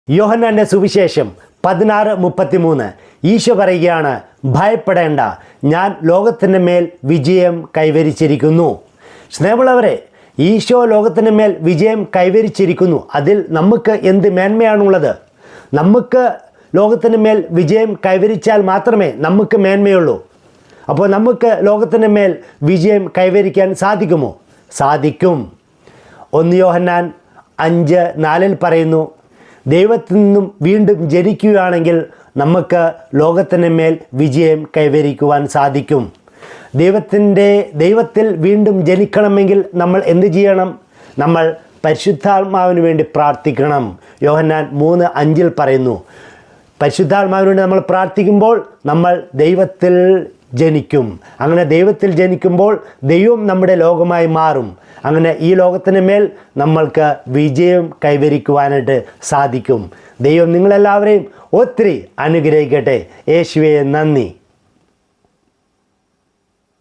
യോഹന്നാന്റെ സുവിശേഷം 16:33 ഈശോ പറയുകയാണ്, ഭയപ്പെടേണ്ട, ഞാൻ ലോകത്തിൻ്റെ മേൽ വിജയം കൈവരിച്ചിരിക്കുന്നു. സ്നേഹമുള്ളവരെ, ഈശോ ലോകത്തിൻ്റെ മേൽ വിജയം കൈവരിച്ചിരിക്കുന്നു. അതിൽ നമുക്ക് എന്ത് മേന്മയാണുള്ളത്? നമുക്ക് ലോകത്തിൻ്റെ മേൽ വിജയം കൈവരിച്ചാൽ മാത്രമേ നമുക്ക് മേന്മയുള്ളൂ. അപ്പോൾ നമുക്ക് ലോകത്തിൻ്റെ മേൽ വിജയം കൈവരിക്കാൻ സാധിക്കുമോ? സാധിക്കും. 1 യോഹന്നാൻ 5:4 പറയുന്നു, ദൈവത്തിൽ നിന്നും വീണ്ടും ജനിക്കുകയാണെങ്കിൽ നമുക്ക് ലോകത്തിന് മേൽ വിജയം കൈവരിക്കുവാൻ സാധിക്കും. ദൈവത്തിൽ വീണ്ടും ജനിക്കണമെങ്കിൽ നമ്മൾ എന്ത് ചെയ്യണം? നമ്മൾ പരിശുദ്ധാത്മാവിന് വേണ്ടി പ്രാർത്ഥിക്കണം. യോഹന്നാൻ 3:5 പറയുന്നു, പരിശുദ്ധാത്മാവിന് വേണ്ടി നമ്മൾ പ്രാർത്ഥിക്കുമ്പോൾ നമ്മൾ ദൈവത്തിൽ ജനിക്കും. അങ്ങനെ ദൈവത്തിൽ ജനിക്കുമ്പോൾ ദൈവം നമ്മുടെ ലോകമായി മാറും. അങ്ങനെ ഈ ലോകത്തിന് മേൽ നമ്മൾക്ക് വിജയം കൈവരിക്കുവാനായിട്ട് സാധിക്കും. ദൈവം നിങ്ങളെല്ലാവരെയും ഒത്തിരി അനുഗ്രഹിക്കട്ടെ. യേശുവേ നന്ദി.